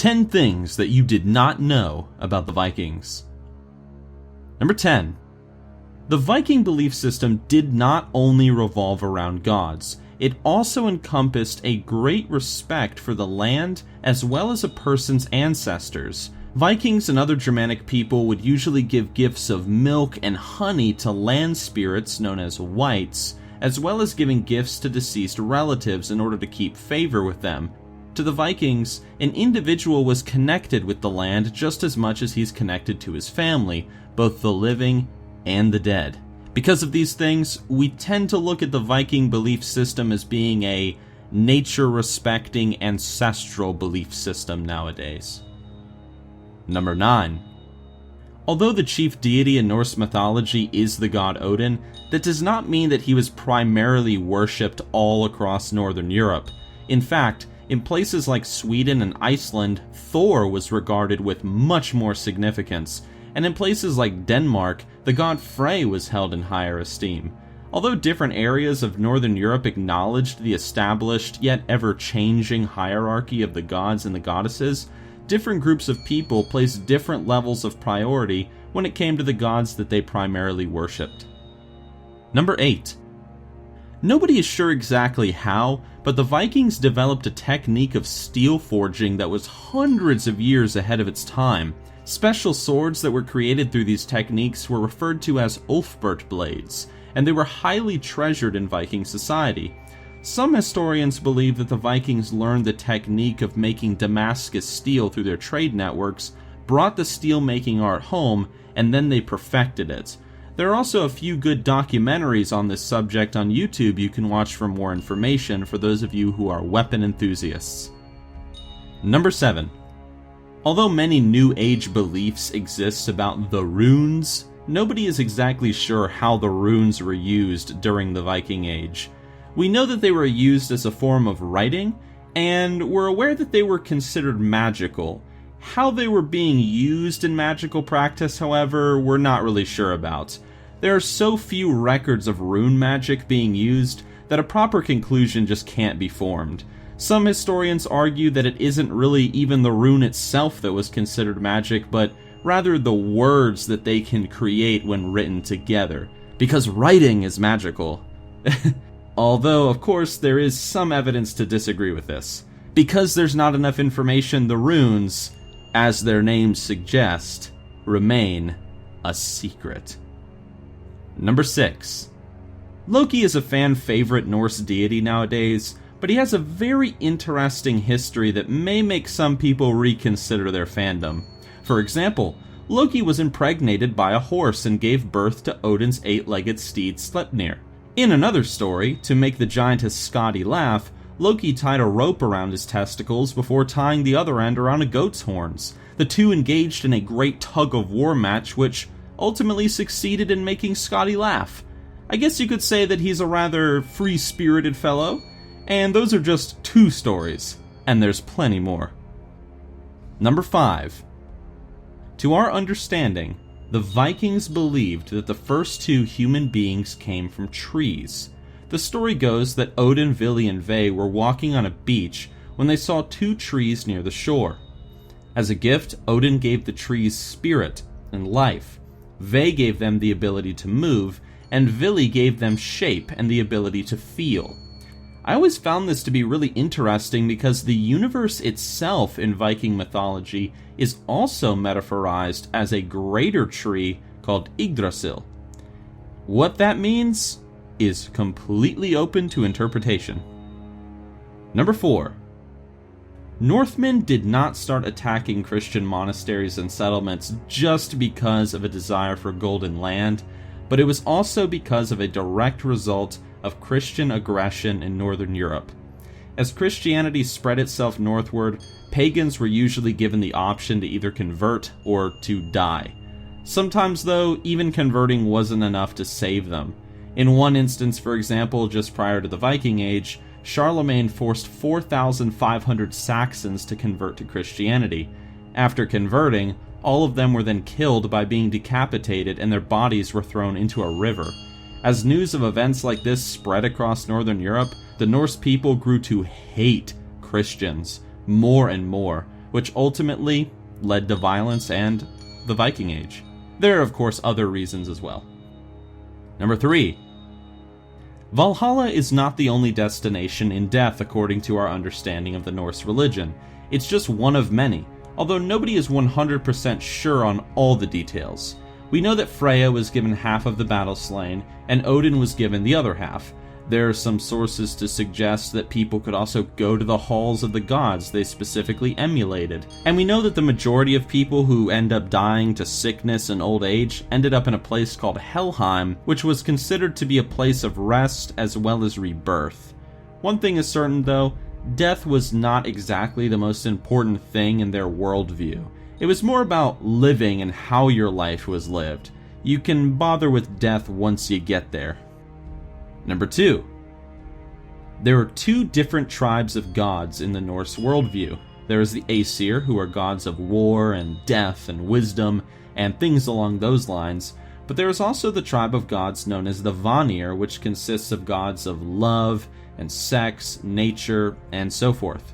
10 things that you did not know about the Vikings. Number 10. The Viking belief system did not only revolve around gods, it also encompassed a great respect for the land as well as a person's ancestors. Vikings and other Germanic people would usually give gifts of milk and honey to land spirits known as wights, as well as giving gifts to deceased relatives in order to keep favor with them. To the Vikings, an individual was connected with the land just as much as he's connected to his family, both the living and the dead. Because of these things, we tend to look at the Viking belief system as being a nature-respecting ancestral belief system nowadays. Number 9. Although the chief deity in Norse mythology is the god Odin, that does not mean that he was primarily worshipped all across Northern Europe. In fact, in places like Sweden and Iceland, Thor was regarded with much more significance, and in places like Denmark, the god Frey was held in higher esteem. Although different areas of Northern Europe acknowledged the established yet ever-changing hierarchy of the gods and the goddesses, different groups of people placed different levels of priority when it came to the gods that they primarily worshipped. Number 8. Nobody is sure exactly how, but the Vikings developed a technique of steel forging that was hundreds of years ahead of its time. Special swords that were created through these techniques were referred to as Ulfbert blades, and they were highly treasured in Viking society. Some historians believe that the Vikings learned the technique of making Damascus steel through their trade networks, brought the steel-making art home, and then they perfected it. There are also a few good documentaries on this subject on YouTube you can watch for more information for those of you who are weapon enthusiasts. Number 7. Although many New Age beliefs exist about the runes, nobody is exactly sure how the runes were used during the Viking Age. We know that they were used as a form of writing, and we're aware that they were considered magical. How they were being used in magical practice, however, we're not really sure about. There are so few records of rune magic being used that a proper conclusion just can't be formed. Some historians argue that it isn't really even the rune itself that was considered magic, but rather the words that they can create when written together, because writing is magical. Although, of course, there is some evidence to disagree with this. Because there's not enough information, the runes, as their names suggest, remain a secret. Number 6. Loki is a fan-favorite Norse deity nowadays, but he has a very interesting history that may make some people reconsider their fandom. For example, Loki was impregnated by a horse and gave birth to Odin's 8-legged steed Sleipnir. In another story, to make the giantess Skadi laugh, Loki tied a rope around his testicles before tying the other end around a goat's horns. The two engaged in a great tug-of-war match which ultimately succeeded in making Skadi laugh. I guess you could say that he's a rather free-spirited fellow, and those are just 2 stories, and there's plenty more. Number 5. To our understanding, the Vikings believed that the first 2 human beings came from trees. The story goes that Odin, Vili, and Ve were walking on a beach when they saw 2 trees near the shore. As a gift, Odin gave the trees spirit and life. Ve gave them the ability to move, and Vili gave them shape and the ability to feel. I always found this to be really interesting because the universe itself in Viking mythology is also metaphorized as a greater tree called Yggdrasil. What that means is completely open to interpretation. Number 4. Northmen did not start attacking Christian monasteries and settlements just because of a desire for golden land, but it was also because of a direct result of Christian aggression in Northern Europe. As Christianity spread itself northward, pagans were usually given the option to either convert or to die. Sometimes, though, even converting wasn't enough to save them. In one instance, for example, just prior to the Viking Age, Charlemagne forced 4,500 Saxons to convert to Christianity. After converting, all of them were then killed by being decapitated and their bodies were thrown into a river. As news of events like this spread across Northern Europe, the Norse people grew to hate Christians more and more, which ultimately led to violence and the Viking Age. There are, of course, other reasons as well. Number 3. Valhalla is not the only destination in death according to our understanding of the Norse religion. It's just one of many, although nobody is 100% sure on all the details. We know that Freya was given half of the battle slain, and Odin was given the other half. There are some sources to suggest that people could also go to the halls of the gods they specifically emulated. And we know that the majority of people who end up dying to sickness and old age ended up in a place called Helheim, which was considered to be a place of rest as well as rebirth. One thing is certain though, death was not exactly the most important thing in their worldview. It was more about living and how your life was lived. You can bother with death once you get there. Number 2. There are 2 different tribes of gods in the Norse worldview. There is the Aesir, who are gods of war and death and wisdom and things along those lines, but there is also the tribe of gods known as the Vanir, which consists of gods of love and sex, nature, and so forth.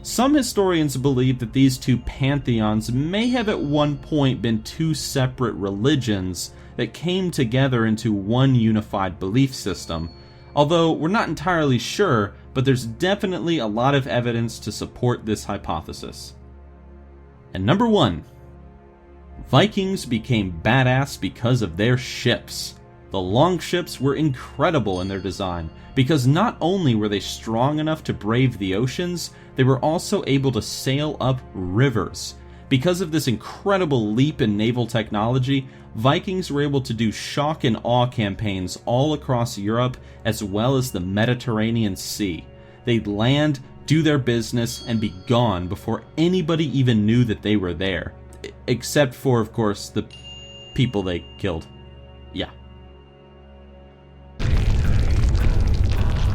Some historians believe that these 2 pantheons may have at one point been 2 separate religions that came together into one unified belief system, although we're not entirely sure, but there's definitely a lot of evidence to support this hypothesis. And number 1. Vikings became badass because of their ships. The longships were incredible in their design, because not only were they strong enough to brave the oceans, they were also able to sail up rivers. Because of this incredible leap in naval technology, Vikings were able to do shock and awe campaigns all across Europe as well as the Mediterranean Sea. They'd land, do their business, and be gone before anybody even knew that they were there. Except for, of course, the people they killed.